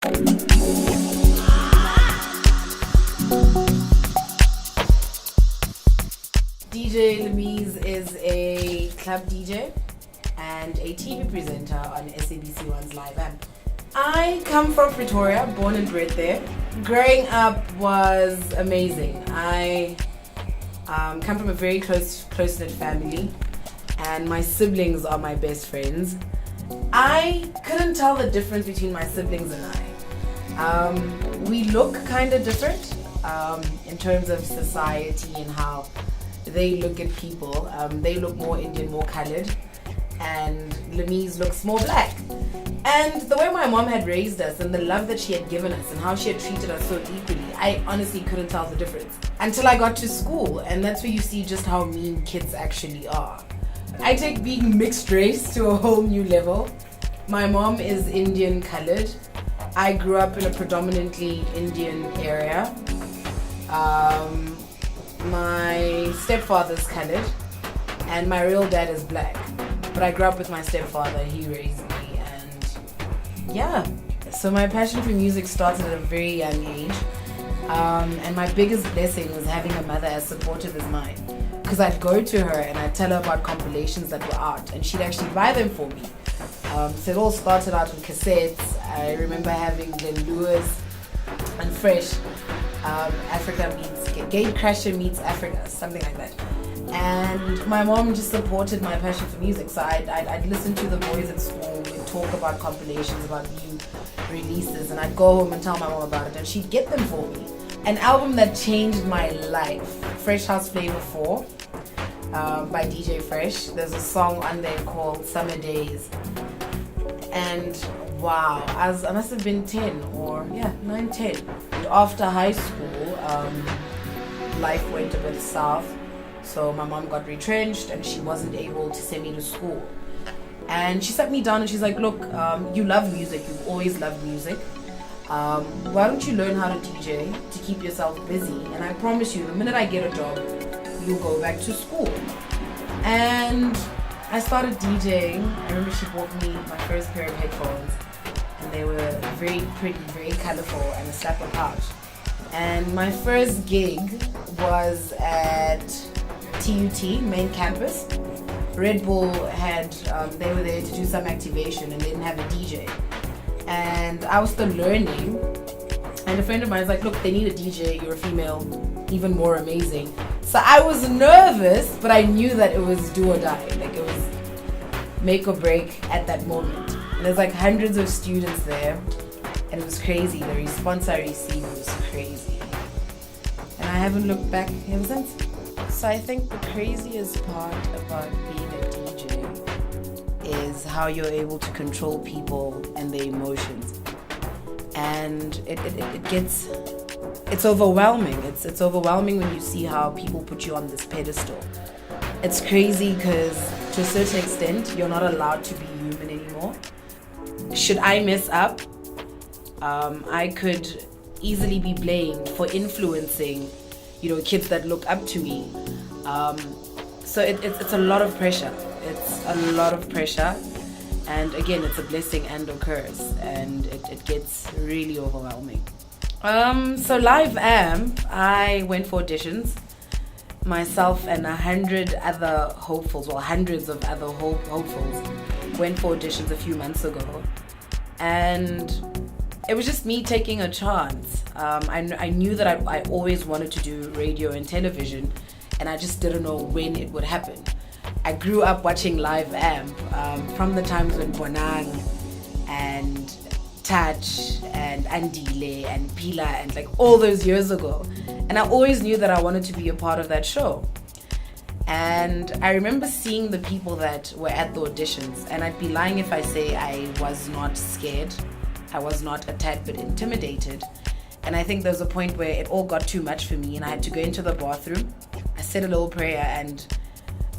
DJ Lamiez is a club DJ and a TV presenter on SABC One's Live Amp. I come from Pretoria, born and bred there. Growing up was amazing. I come from a very close-knit family, and my siblings are my best friends. I couldn't tell the difference between my siblings and I. We look kind of different in terms of society and how they look at people. They look more Indian, more colored, and Lamiez looks more black. And the way my mom had raised us and the love that she had given us and how she had treated us so equally, I honestly couldn't tell the difference until I got to school, and that's where you see just how mean kids actually are. I take being mixed race to a whole new level. My mom is Indian colored. I grew up in a predominantly Indian area. My stepfather's colored, and my real dad is black. But I grew up with my stepfather, he raised me, and yeah. So my passion for music started at a very young age. And my biggest blessing was having a mother as supportive as mine. Because I'd go to her and I'd tell her about compilations that were out, and she'd actually buy them for me. So it all started out in cassettes. I remember having Glenn Lewis and Fresh, Africa meets Gate Crasher meets Africa, something like that. And my mom just supported my passion for music, so I'd listen to the boys at school and talk about compilations, about new releases, and I'd go home and tell my mom about it, and she'd get them for me. An album that changed my life, Fresh House Flavor 4 by DJ Fresh. There's a song on there called Summer Days, and wow, I must have been 10 or 9, 10. And after high school, life went a bit south. So my mom got retrenched and she wasn't able to send me to school. And she sat me down and she's like, look, you love music, you've always loved music. Why don't you learn how to DJ to keep yourself busy? And I promise you, the minute I get a job, you'll go back to school. And I started DJing. I remember she bought me my first pair of headphones, and they were very pretty, very colorful, and a slap of pouch. And my first gig was at TUT, main campus. Red Bull had, they were there to do some activation and they didn't have a DJ. And I was still learning. And a friend of mine was like, look, they need a DJ, you're a female, even more amazing. So I was nervous, but I knew that it was do or die. Like it was make or break at that moment. And there's like hundreds of students there. And it was crazy. The response I received was crazy. And I haven't looked back ever since. So I think the craziest part about being a DJ is how you're able to control people and their emotions. And it's overwhelming. It's overwhelming when you see how people put you on this pedestal. It's crazy because to a certain extent, you're not allowed to be human anymore. Should I mess up, I could easily be blamed for influencing, kids that look up to me. So it's a lot of pressure. It's a lot of pressure. And again, it's a blessing and a curse. And it gets really overwhelming. So Live Amp, I went for auditions. Myself and 100 other hopefuls, well, hundreds of other hopefuls, went for auditions a few months ago. And it was just me taking a chance. I knew that I always wanted to do radio and television, and I just didn't know when it would happen. I grew up watching Live Amp from the times when Bonang and Touch and Andile and Pila and like all those years ago. And I always knew that I wanted to be a part of that show. And I remember seeing the people that were at the auditions, and I'd be lying if I say I was not scared. I was not a tad bit intimidated. And I think there was a point where it all got too much for me and I had to go into the bathroom. I said a little prayer and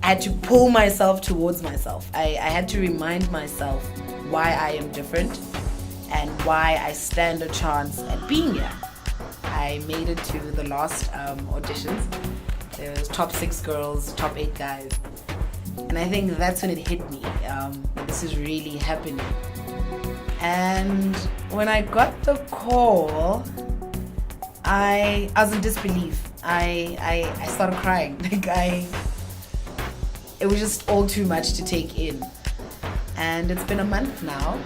I had to pull myself towards myself. I had to remind myself why I am different and why I stand a chance at being here. I made it to the last auditions. There was top 6 girls, top 8 guys. And I think that's when it hit me, that this is really happening. And when I got the call, I was in disbelief. I started crying. It was just all too much to take in. And it's been a month now.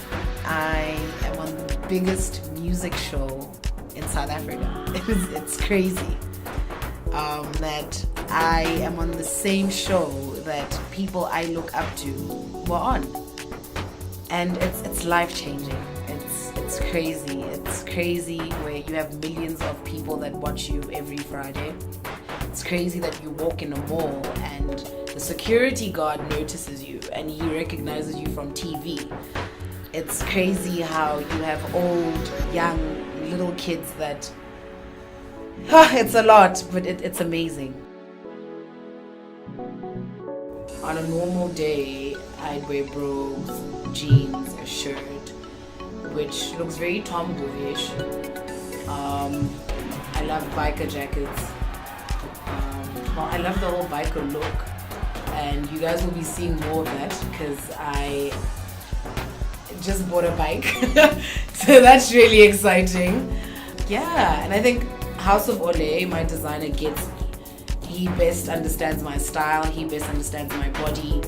I am on the biggest music show in South Africa. It's crazy that I am on the same show that people I look up to were on. And it's life-changing. It's crazy. It's crazy where you have millions of people that watch you every Friday. It's crazy that you walk in a mall and the security guard notices you and he recognizes you from TV. It's crazy how you have old, young, little kids that... it's a lot, but it's amazing. On a normal day, I'd wear brogues, jeans, a shirt, which looks very tomboyish. I love biker jackets. I love the whole biker look, and you guys will be seeing more of that because I just bought a bike. So that's really exciting. Yeah, and I think House of Ole, my designer, gets me. He best understands my style, he best understands my body.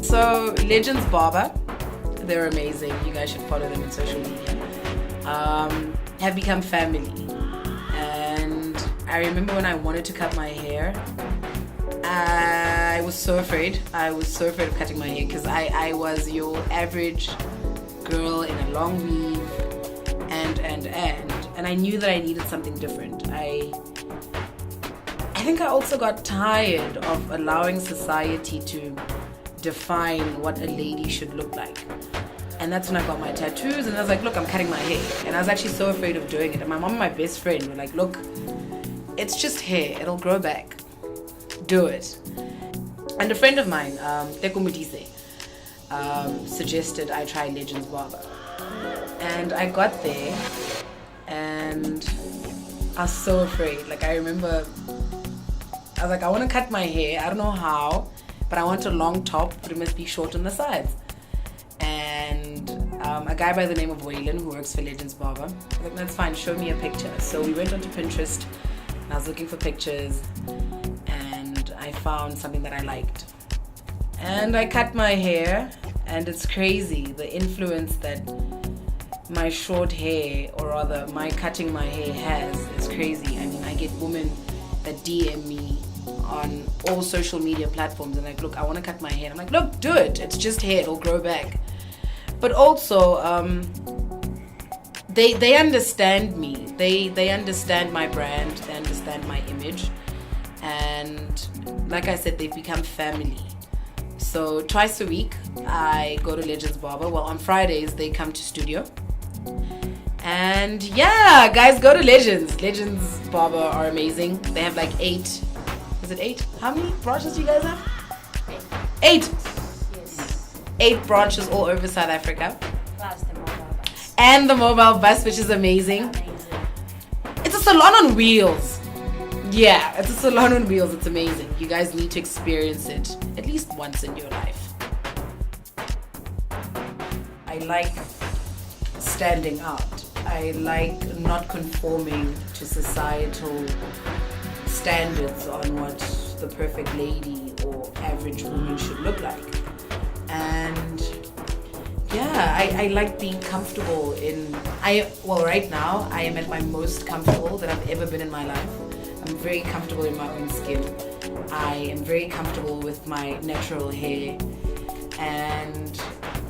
So Legends Barber, they're amazing. You guys should follow them on social media. Have become family. And I remember when I wanted to cut my hair, I was so afraid. I was so afraid of cutting my hair because I was your average girl in a long weave and I knew that I needed something different. I think I also got tired of allowing society to define what a lady should look like. And that's when I got my tattoos and I was like, look, I'm cutting my hair. And I was actually so afraid of doing it. And my mom and my best friend were like, look, it's just hair, it'll grow back. Do it. And a friend of mine, Teko Modise, suggested I try Legends Barber. And I got there and I was so afraid. Like I remember, I was like, I want to cut my hair. I don't know how, but I want a long top, but it must be short on the sides. And a guy by the name of Waylon who works for Legends Barber, I was like, that's fine, show me a picture. So we went onto Pinterest and I was looking for pictures and I found something that I liked. And I cut my hair and it's crazy, the influence that my short hair, or rather my cutting my hair has, is crazy. I mean, I get women that DM me on all social media platforms and like, look, I want to cut my hair. I'm like, look, do it. It's just hair, it'll grow back. But also, they understand me. They understand my brand. They understand my image. And like I said, they've become family. So twice a week, I go to Legends Barber. Well, on Fridays, they come to studio. And yeah, guys, go to Legends. Legends Barber are amazing. They have like 8. Is it 8? How many branches do you guys have? 8. Yes. 8 branches all over South Africa. Plus the mobile bus. And the mobile bus, which is amazing. Amazing. It's a salon on wheels. Yeah, it's a salon on wheels. It's amazing. You guys need to experience it at least once in your life. I like standing out. I like not conforming to societal standards on what the perfect lady or average woman should look like. And yeah, I like being comfortable right now I am at my most comfortable that I've ever been in my life. I'm very comfortable in my own skin. I am very comfortable with my natural hair. And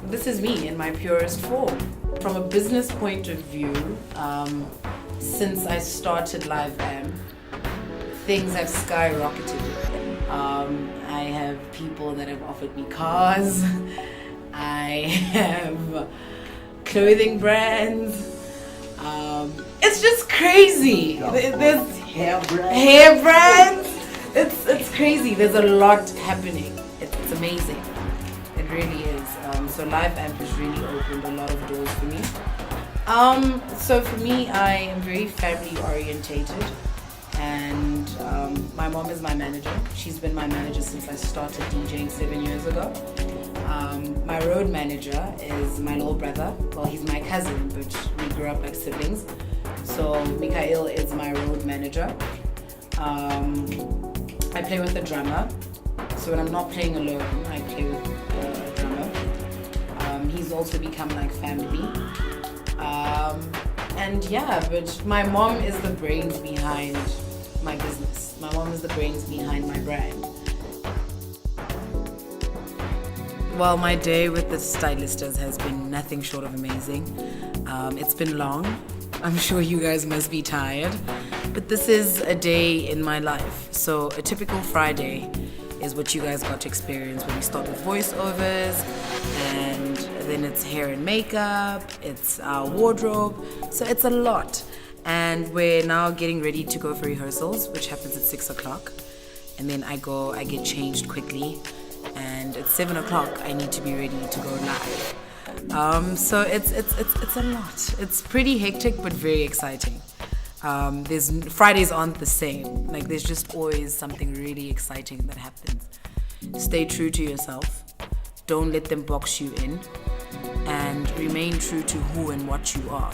this is me in my purest form. From a business point of view, since I started Live Am, things have skyrocketed. I have people that have offered me cars. I have clothing brands. It's just crazy. There's hair brands. It's crazy. There's a lot happening. It's amazing. It really is. So Live Amp has really opened a lot of doors for me. So for me, I am very family orientated, and my mom is my manager. She's been my manager since I started DJing 7 years ago, My road manager is my little brother. Well, he's my cousin, but we grew up like siblings. So Mikhail is my road manager. I play with the drummer. So when I'm not playing alone, I play with the drummer. He's also become like family. And yeah, but my mom is the brains behind my business. My mom is the brains behind my brand. Well, my day with the stylistas has been nothing short of amazing. It's been long. I'm sure you guys must be tired. But this is a day in my life. So a typical Friday is what you guys got to experience when we start with voiceovers, and then it's hair and makeup, it's our wardrobe. So it's a lot. And we're now getting ready to go for rehearsals, which happens at 6 o'clock. And then I get changed quickly. And at 7 o'clock, I need to be ready to go live. So it's a lot. It's pretty hectic, but very exciting. Fridays aren't the same. Like, there's just always something really exciting that happens. Stay true to yourself. Don't let them box you in. And remain true to who and what you are.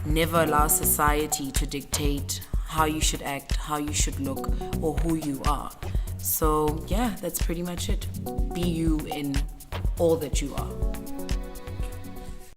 Never allow society to dictate how you should act, how you should look, or who you are. So yeah, that's pretty much it. Be you in all that you are.